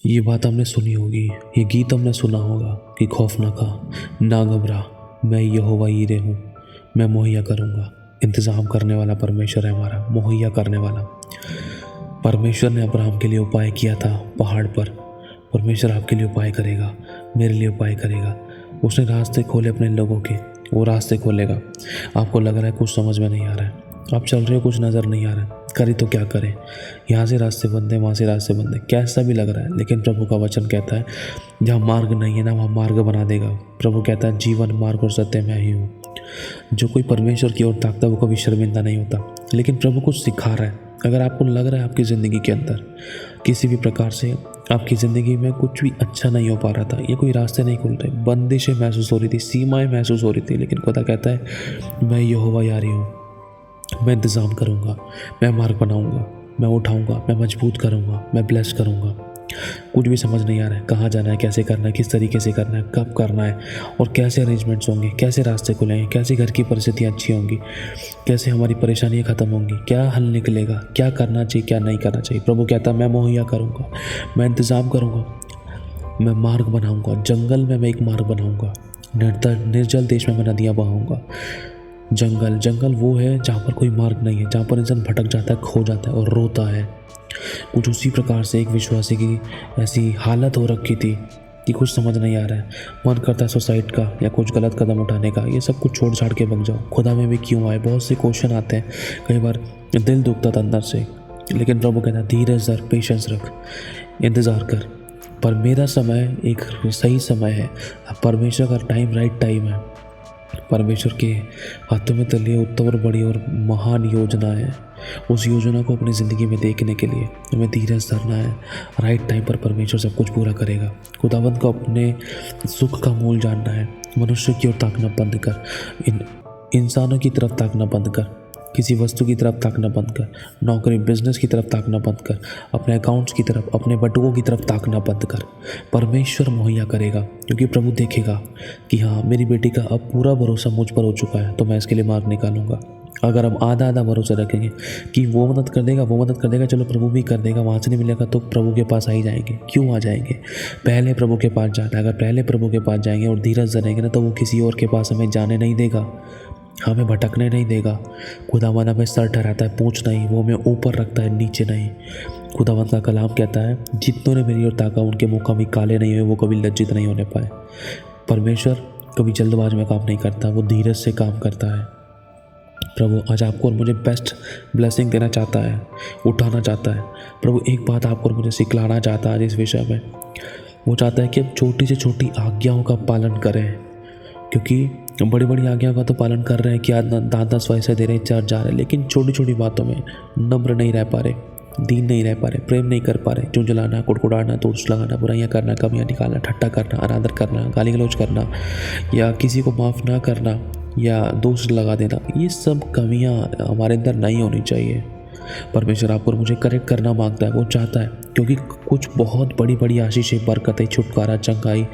ये बात हमने सुनी होगी, ये गीत हमने सुना होगा कि खौफ ना खा, ना घबरा, मैं यहोवा यीरे हूँ, मैं मुहैया करूँगा। इंतज़ाम करने वाला परमेश्वर है हमारा, मुहैया करने वाला। परमेश्वर ने अब्राहम के लिए उपाय किया था पहाड़ पर। परमेश्वर आपके लिए उपाय करेगा, मेरे लिए उपाय करेगा। उसने रास्ते खोले अपने लोगों के, वो रास्ते खोलेगा। आपको लग रहा है कुछ समझ में नहीं आ रहा है, आप चल रहे हो कुछ नज़र नहीं आ रहा है, करें तो क्या करें, यहाँ से रास्ते बंद है, वहाँ से रास्ते बंद है, कैसा भी लग रहा है। लेकिन प्रभु का वचन कहता है जहाँ मार्ग नहीं है ना, वहाँ मार्ग बना देगा। प्रभु कहता है जीवन, मार्ग और सत्य मैं ही हूँ। जो कोई परमेश्वर की ओर ताकता है वो कभी शर्मिंदा नहीं होता। लेकिन प्रभु कुछ सिखा रहा है। अगर आपको लग रहा है आपकी ज़िंदगी के अंदर किसी भी प्रकार से आपकी ज़िंदगी में कुछ भी अच्छा नहीं हो पा रहा था, ये कोई रास्ते नहीं खुल रहे, बंदिशें महसूस हो रही थी, सीमाएं महसूस हो रही थी, लेकिन खुदा कहता है मैं यहोवा यारी हूँ, मैं इंतज़ाम करूँगा, मैं मार्ग बनाऊँगा, मैं उठाऊँगा, मैं मजबूत करूँगा, मैं ब्लेस करूँगा। कुछ भी समझ नहीं आ रहा है, कहाँ जाना है, कैसे करना है, किस तरीके से करना है, कब करना है और कैसे अरेंजमेंट्स होंगे, कैसे रास्ते खुलेंगे, कैसे घर की परिस्थितियाँ अच्छी होंगी, कैसे हमारी परेशानियाँ ख़त्म होंगी, क्या हल निकलेगा, क्या करना चाहिए, क्या नहीं करना चाहिए। प्रभु कहता है मैं मुहैया करूँगा, मैं इंतज़ाम करूँगा, मैं मार्ग बनाऊँगा। जंगल में मैं एक मार्ग बनाऊँगा, निर्जल देश में मैं नदियाँ बहाऊँगा। जंगल वो है जहाँ पर कोई मार्ग नहीं है, जहाँ पर इंसान भटक जाता है, खो जाता है और रोता है। कुछ उसी प्रकार से एक विश्वासी की ऐसी हालत हो रखी थी कि कुछ समझ नहीं आ रहा है, मन करता है सुसाइड का या कुछ गलत कदम उठाने का। ये सब कुछ छोड़ छाड़ के भाग जाओ, खुदा में भी क्यों आए, बहुत से क्वेश्चन आते हैं। कई बार दिल दुखता था अंदर से, लेकिन प्रभु कहता है धीरज धर, पेशेंस रख, इंतज़ार कर। पर मेरा समय एक सही समय है, परमेश्वर का टाइम राइट टाइम है। परमेश्वर के हाथों में तली उत्तम और बड़ी और महान योजना है। उस योजना को अपनी ज़िंदगी में देखने के लिए हमें धीरज धरना है। राइट टाइम पर परमेश्वर सब कुछ पूरा करेगा। खुदावंद को अपने सुख का मूल जानना है। मनुष्य की ओर ताकना बंद कर, इंसानों की तरफ ताकना बंद कर, किसी वस्तु की तरफ ताकना बंद कर, नौकरी बिजनेस की तरफ ताकना बंद कर, अपने अकाउंट्स की तरफ, अपने बटुओं की तरफ ताकना बंद कर। परमेश्वर मुहैया करेगा, क्योंकि प्रभु देखेगा कि हाँ मेरी बेटी का अब पूरा भरोसा मुझ पर हो चुका है, तो मैं इसके लिए मार्ग निकालूंगा। अगर हम आधा आधा भरोसा रखेंगे कि वो मदद कर देगा, वो मदद कर देगा, चलो प्रभु भी कर देगा, वहाँ से नहीं मिलेगा तो प्रभु के पास आ ही जाएंगे। क्यों आ जाएंगे? पहले प्रभु के पास जाना है। अगर पहले प्रभु के पास जाएंगे और धीरज धरेंगे ना, तो वो किसी और के पास हमें जाने नहीं देगा, हमें भटकने नहीं देगा। खुदावन हमें सर ठहराता है, पूंछ नहीं, वो हमें ऊपर रखता है, नीचे नहीं। खुदावन का कलाम कहता है जितनों ने मेरी ओर ताका उनके मुँह कभी काले नहीं हुए, वो कभी लज्जित नहीं होने पाए। परमेश्वर कभी जल्दबाज में काम नहीं करता, वो धीरज से काम करता है। प्रभु आज आपको और मुझे बेस्ट ब्लेसिंग देना चाहता है, उठाना चाहता है। प्रभु एक बात आपको और मुझे सिखलाना चाहता है आज इस विषय में। वो चाहता है कि हम छोटी से छोटी आज्ञाओं का पालन करें, क्योंकि बड़ी बड़ी आज्ञाओं का तो पालन कर रहे हैं कि आज दांत वैसे दे रहे हैं, चर्च जा रहे हैं, लेकिन छोटी छोटी बातों में नम्र नहीं रह पा रहे, दीन नहीं रह पा रहे, प्रेम नहीं कर पा रहे। झुंझलाना, कुड़कुड़ाना, दोष लगाना, बुराइयाँ करना, कमियाँ निकालना, ठट्टा करना, अनादर करना, गाली गलौज करना, या किसी को माफ़ ना करना, या दोष लगा देना, ये सब कमियाँ हमारे अंदर नहीं होनी चाहिए। परमेश्वर आपको और मुझे करेक्ट करना मांगता है, वो चाहता है, क्योंकि कुछ बहुत बड़ी बड़ी आशीषें, बरकतें, छुटकारा, चंगाई,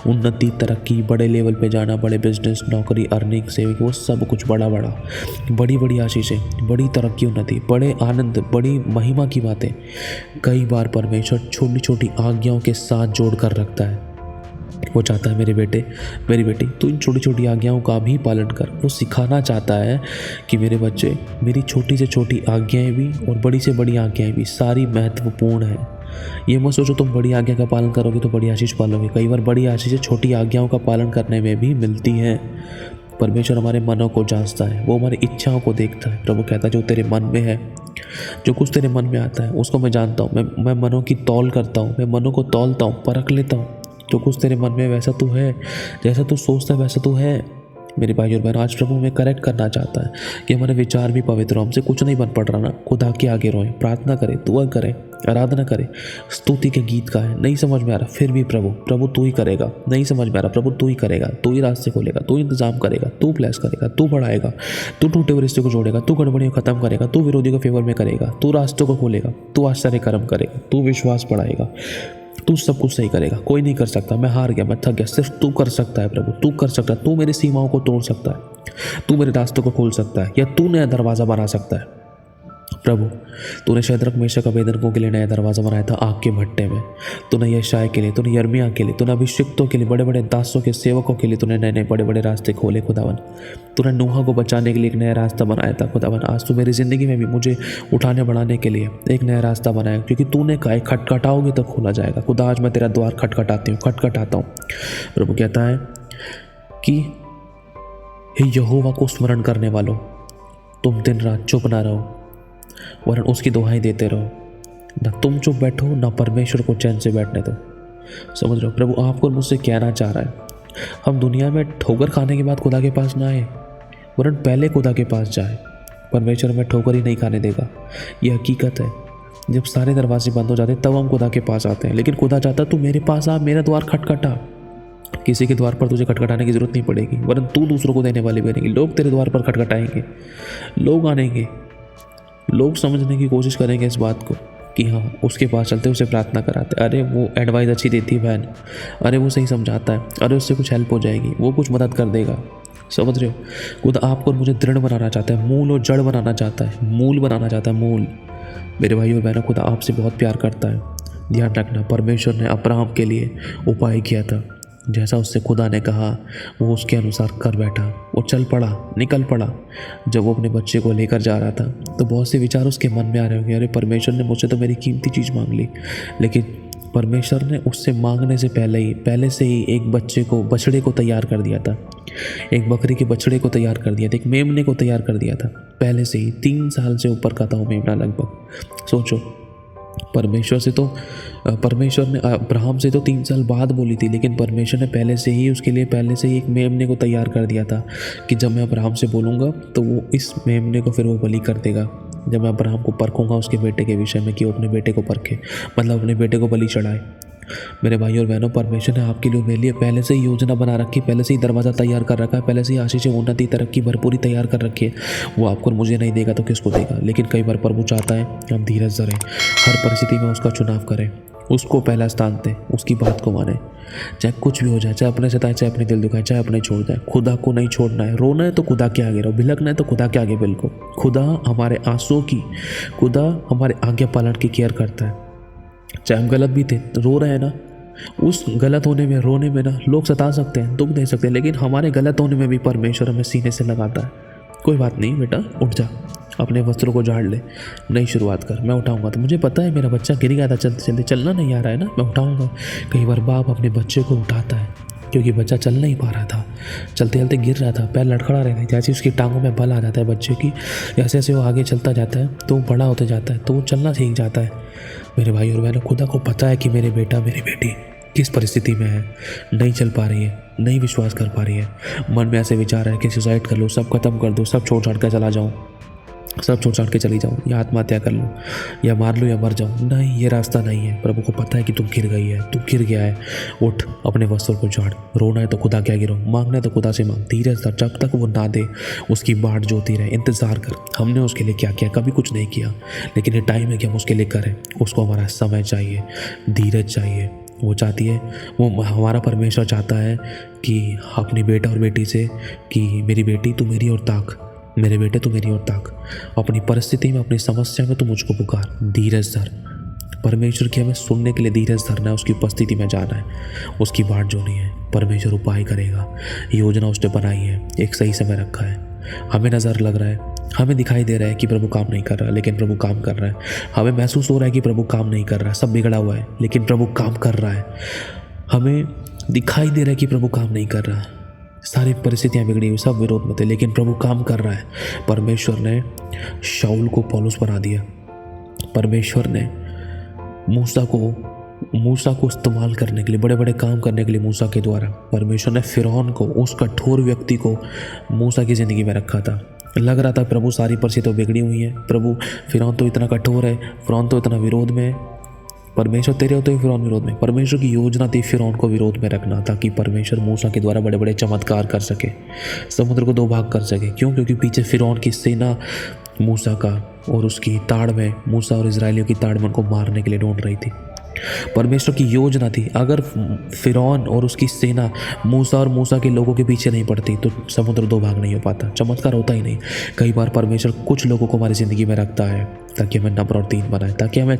उन्नति, तरक्की, बड़े लेवल पे जाना, बड़े बिजनेस, नौकरी, अर्निंग, सेविंग, वो सब कुछ बड़ा बड़ी बड़ी आशीषें, बड़ी तरक्की, उन्नति, बड़े आनंद, बड़ी महिमा की बातें कई बार परमेश्वर छोटी छोटी आज्ञाओं के साथ जोड़ कर रखता है। वो चाहता है मेरे बेटे, मेरी बेटी, तू इन छोटी छोटी आज्ञाओं का भी पालन कर। वो सिखाना चाहता है कि मेरे बच्चे, मेरी छोटी से छोटी आज्ञाएं भी और बड़ी से बड़ी आज्ञाएं भी सारी महत्वपूर्ण हैं। ये मत सोचो तुम बड़ी आज्ञा का पालन करोगे तो बड़ी आशीष पालोगे। कई बार बड़ी आशीषें छोटी आज्ञाओं का पालन करने में भी मिलती हैं। परमेश्वर हमारे मनों को जांचता है, वो हमारी इच्छाओं को देखता है। प्रभु कहता है जो तेरे मन में है, जो कुछ तेरे मन में आता है उसको मैं जानता हूँ। मैं मनों की तौल करता हूँ, मैं मनों को तौलता हूँ, परख लेता हूँ। जो कुछ तेरे मन में वैसा तू है, जैसा तू सोचता है वैसा तू है। मेरे भाई और बहन, आज प्रभु हमें करेक्ट करना चाहता है कि हमारे विचार भी पवित्र हो, हमसे कुछ नहीं बन पड़ रहा ना। खुदा के आगे रोएं, प्रार्थना करें, दुआ करें, आराधना करें, स्तुति के गीत गाएं। नहीं समझ में आ रहा फिर भी प्रभु तू ही करेगा। नहीं समझ में आ रहा, प्रभु तू ही करेगा, तू ही रास्ते खोलेगा, तू इंतजाम करेगा, तू ब्लेस करेगा, तू बढ़ाएगा, तू टूटे हुए रिश्ते को जोड़ेगा, तू गड़बड़ियों को खत्म करेगा, तू विरोधी को फेवर में करेगा, तू रास्तों को खोलेगा, तू आश्चर्य कर्म करेगा, तू विश्वास बढ़ाएगा, तू सब कुछ सही करेगा। कोई नहीं कर सकता, मैं हार गया, मैं थक गया, सिर्फ तू कर सकता है। प्रभु तू कर सकता है, तू मेरी सीमाओं को तोड़ सकता है, तू मेरे रास्तों को खोल सकता है, या तू नया दरवाज़ा बना सकता है। प्रभु, तूने शद्रक मेशक अबेदनगो के लिए नया दरवाज़ा बनाया था आग के भट्टे में। तूने यशायाह के लिए, तूने यिर्मयाह के लिए, तूने अभिषिक्तों के लिए, बड़े बड़े दासों के सेवकों के लिए तूने नए नए बड़े बड़े रास्ते खोले खुदावन। तूने नूह को बचाने के लिए एक नया रास्ता बनाया था खुदावन। आज तू मेरी ज़िंदगी में भी मुझे उठाने बढ़ाने के लिए एक नया रास्ता बनाया, क्योंकि तूने कहा है खटखटाओगे तो खोला जाएगा। खुदा, आज मैं तेरा द्वार खटखटाता हूँ। प्रभु कहता है कि हे यहोवा को स्मरण करने वालों, तुम दिन रात चुप ना रहो, वरन उसकी दुहाई देते रहो। ना तुम चुप बैठो, ना परमेश्वर को चैन से बैठने दो। समझ रहे हो? प्रभु आपको मुझसे कहना चाह रहा है, हम दुनिया में ठोकर खाने के बाद खुदा के पास ना आए, वरन पहले खुदा के पास जाए। परमेश्वर में ठोकर ही नहीं खाने देगा, ये हकीकत है। जब सारे दरवाजे बंद हो जाते तब हम खुदा के पास आते हैं, लेकिन खुदा चाहता तू मेरे पास आ, मेरा द्वार खटखटा। किसी के द्वार पर तुझे खटखटाने की जरूरत नहीं पड़ेगी, वरन तू दूसरों को देने वाली बनेगी। लोग तेरे द्वार पर खटखटाएंगे, लोग आनेंगे, लोग समझने की कोशिश करेंगे इस बात को कि हाँ उसके पास चलते, उसे प्रार्थना कराते, अरे वो एडवाइस अच्छी देती है बहन, अरे वो सही समझाता है, अरे उससे कुछ हेल्प हो जाएगी, वो कुछ मदद कर देगा। समझ रहे हो? खुदा आपको और मुझे दृढ़ बनाना चाहता है, मूल और जड़ बनाना चाहता है, मूल बनाना चाहता है, मूल। मेरे भाई और बहनों, खुदा आपसे बहुत प्यार करता है। ध्यान रखना, परमेश्वर ने अब्राहम के लिए उपाय किया था। जैसा उससे खुदा ने कहा वो उसके अनुसार कर बैठा, वो चल पड़ा, निकल पड़ा। जब वो अपने बच्चे को लेकर जा रहा था तो बहुत से विचार उसके मन में आ रहे होंगे, अरे परमेश्वर ने मुझसे तो मेरी कीमती चीज़ मांग ली। लेकिन परमेश्वर ने उससे मांगने से पहले से ही एक बछड़े को तैयार कर दिया था, एक बकरी के बछड़े को तैयार कर दिया था, एक मेमने को तैयार कर दिया था पहले से ही। 3 साल से ऊपर का था वो मेमना लगभग। सोचो, परमेश्वर ने अब्राहम से तो 3 साल बाद बोली थी, लेकिन परमेश्वर ने पहले से ही एक मेमने को तैयार कर दिया था कि जब मैं अब्राहम से बोलूँगा तो वो इस मेमने को फिर वो बलि कर देगा। जब मैं अब्राहम को परखूँगा उसके बेटे के विषय में कि वो अपने बेटे को परखे, मतलब अपने बेटे को बलि चढ़ाए। मेरे भाई और बहनों, परमेश्वर ने आपके लिए मेरे लिए पहले से ही योजना बना रखी, पहले से ही दरवाज़ा तैयार कर रखा है, पहले से ही आशीष, उन्नति, तरक्की, भरपूरी तैयार कर रखी है। वो आपको और मुझे नहीं देगा तो किसको देगा? लेकिन कई बार प्रभु चाहता है कि हम धीरज धरें, हर परिस्थिति में उसका चुनाव करें, उसको पहला स्थान दें, उसकी बात को माने, चाहे कुछ भी हो जाए, चाहे अपने सताए, चाहे अपने दिल दुखाए, चाहे अपने छोड़ जाए। खुदा को नहीं छोड़ना है। रोना है तो खुदा के आगे रहो, भिलकना है तो खुदा के आगे बिल्कुल। खुदा हमारे आंसुओं की, खुदा हमारे आज्ञा पालन की केयर करता है। चाहे हम गलत भी थे, रो रहे हैं ना, उस गलत होने में, रोने में ना लोग सता सकते हैं, दुख दे सकते हैं, लेकिन हमारे गलत होने में भी परमेश्वर हमें सीने से लगाता है। कोई बात नहीं बेटा, उठ जा, अपने वस्त्रों को झाड़ ले, नई शुरुआत कर, मैं उठाऊंगा। तो मुझे पता है मेरा बच्चा गिर गया था, चलते चलते, चलना नहीं आ रहा है ना, मैं उठाऊंगा। कई बार बाप अपने बच्चे को उठाता है क्योंकि बच्चा चल नहीं पा रहा था, चलते चलते गिर रहा था, पैर लड़खड़ा रहे थे। जैसे उसकी टांगों में बल आ जाता है बच्चे की, जैसे जैसे वो आगे चलता जाता है तो वो बड़ा होते जाता है, तो वो चलना सीख जाता है। मेरे भाई और बहनों, खुदा को पता है कि मेरे बेटा, मेरी बेटी किस परिस्थिति में है, नहीं चल पा रही है, नहीं विश्वास कर पा रही है, मन में ऐसे विचार है कि सुसाइड कर लो, सब खत्म कर दो, सब छोड़ छाड़ कर चला जाऊँ, सब छोड़ छाड़ के चली जाऊँ, या आत्महत्या कर लूँ, या मार लूँ, या मर जाऊँ। नहीं, ये रास्ता नहीं है। प्रभु को पता है कि तू गिर गई है, तू गिर गया है। उठ, अपने वस्त्रों को झाड़। रोना है तो खुदा के आगे रो, मांगना है तो खुदा से मांग। धीरज धर, जब तक वो ना दे उसकी बाट जोती रहे, इंतज़ार कर। हमने उसके लिए क्या किया? कभी कुछ नहीं किया, लेकिन ये टाइम है कि हम उसके लिए करें। उसको हमारा समय चाहिए, धीरज चाहिए। वो चाहती है, वो हमारा परमेश्वर चाहता है कि अपनी बेटा और बेटी से कि मेरी बेटी तू मेरी ओर ताक, मेरे बेटे तू मेरी ओर ताक, अपनी परिस्थिति में, अपनी समस्या में तू मुझको पुकार, धीरज धर। परमेश्वर की हमें सुनने के लिए धीरज धरना है, उसकी उपस्थिति में जाना है, उसकी बाट जोनी है। परमेश्वर उपाय करेगा। योजना उसने बनाई है, एक सही समय रखा है। हमें नज़र लग रहा है, हमें दिखाई दे रहा है कि प्रभु काम नहीं कर रहा, लेकिन प्रभु काम कर रहा है। हमें महसूस हो रहा है कि प्रभु काम नहीं कर रहा, सब बिगड़ा हुआ है, लेकिन प्रभु काम कर रहा है। हमें दिखाई दे रहा है कि प्रभु काम नहीं कर रहा, सारी परिस्थितियाँ बिगड़ी हुई, सब विरोध में थे, लेकिन प्रभु काम कर रहा है। परमेश्वर ने शाऊल को पौलुस बना दिया। परमेश्वर ने मूसा को इस्तेमाल करने के लिए, बड़े बड़े काम करने के लिए मूसा के द्वारा परमेश्वर ने फिरौन को, उस कठोर व्यक्ति को मूसा की ज़िंदगी में रखा था। लग रहा था प्रभु सारी परिस्थितियाँ बिगड़ी हुई हैं, प्रभु फिरौन तो इतना कठोर है, फिरौन तो इतना विरोध में है। परमेश्वर तेरे होते हुए फिरौन विरोध में। परमेश्वर की योजना थी फिरौन को विरोध में रखना, ताकि परमेश्वर मूसा के द्वारा बड़े बड़े चमत्कार कर सके, समुद्र को 2 भाग कर सके। क्यों? क्योंकि पीछे फिरौन की सेना मूसा का और उसकी ताड़ में, मूसा और इजरायलियों की ताड़ में उनको मारने के लिए ढूंढ रही थी। परमेश्वर की योजना थी। अगर फिरौन और उसकी सेना मूसा और मूसा के लोगों के पीछे नहीं पड़ती तो समुद्र दो भाग नहीं हो पाता, चमत्कार होता ही नहीं। कई बार परमेश्वर कुछ लोगों को हमारी ज़िंदगी में रखता है ताकि हमें नंबर और 3 बनाए, ताकि हमें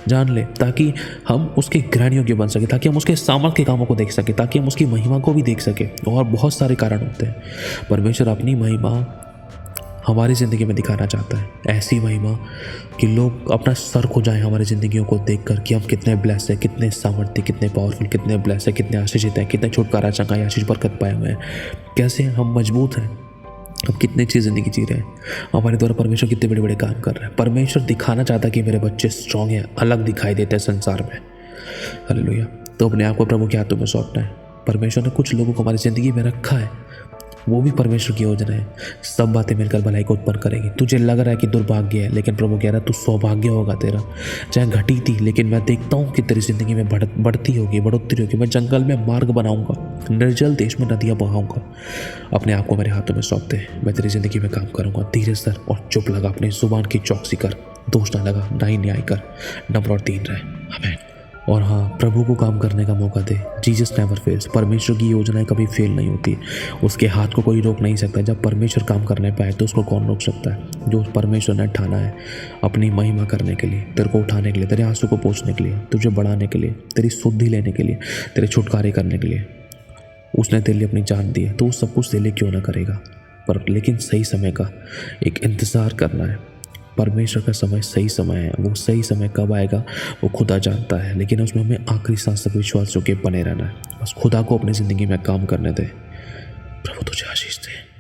जान ले, ताकि हम उसके ग्रहण योग्य बन सके, ताकि हम उसके सामर्थ के कामों को देख सके, ताकि हम उसकी महिमा को भी देख सके। और बहुत सारे कारण होते हैं। परमेश्वर अपनी महिमा हमारी ज़िंदगी में दिखाना चाहता है, ऐसी महिमा कि लोग अपना सर खो जाएं हमारी ज़िंदगियों को देखकर कि हम कितने ब्लेस हैं, कितने सामर्थ्य, कितने पावरफुल, कितने ब्लेस हैं, कितने आशीषित हैं, कितने छुटकारा चंगाई आशीष बरकत पाए हुए हैं, कैसे हम मजबूत हैं, हम कितनी अच्छी ज़िंदगी जी रहे हैं, हमारे द्वारा परमेश्वर कितने बड़े बड़े काम कर रहे हैं। परमेश्वर दिखाना चाहता है कि मेरे बच्चे स्ट्रांग हैं, अलग दिखाई देते हैं संसार में। हालेलुया। तो अपने आप को प्रभु के हाथों में सौंपना है। परमेश्वर ने कुछ लोगों को हमारी ज़िंदगी में रखा है, वो भी परमेश्वर की योजना है। सब बातें मिलकर भलाई को उत्पन्न करेगी। तुझे लग रहा है कि दुर्भाग्य है, लेकिन प्रभु कह रहा है तू सौभाग्य होगा तेरा। चाहे घटी थी, लेकिन मैं देखता हूँ कि तेरी ज़िंदगी में बढ़ती होगी, बढ़ोतरी होगी। मैं जंगल में मार्ग बनाऊंगा, निर्जल देश में नदियाँ बहाऊंगा। अपने आप को मेरे हाथों में सौंपते हैं। मैं तेरी ज़िंदगी में काम करूँगा। धीरज धर और चुप लगा, अपनी जुबान की चौकसी कर, दोष ना लगा, ना ही न्याय कर, नंबर और 3 रहे। आमीन। और हाँ, प्रभु को काम करने का मौका दे। Jesus never fails. परमेश्वर की योजनाएं कभी फेल नहीं होती। उसके हाथ को कोई रोक नहीं सकता। जब परमेश्वर काम करने पाए तो उसको कौन रोक सकता है। जो परमेश्वर ने ठाना है अपनी महिमा करने के लिए, तेरे को उठाने के लिए, तेरे आंसू को पोंछने के लिए, तुझे बढ़ाने के लिए, तेरी शुद्धि लेने के लिए, तेरे छुटकारे करने के लिए, उसने तेरे लिए अपनी जान दी है, तो वो सब कुछ तेरे लिए क्यों ना करेगा। पर लेकिन सही समय का एक इंतज़ार करना है। परमेश्वर का समय सही समय है। वो सही समय कब आएगा वो खुदा जानता है, लेकिन उसमें हमें आखिरी सांस तक विश्वास जो के बने रहना है। बस खुदा को अपनी ज़िंदगी में काम करने दे। प्रभु तुझे आशीष दे।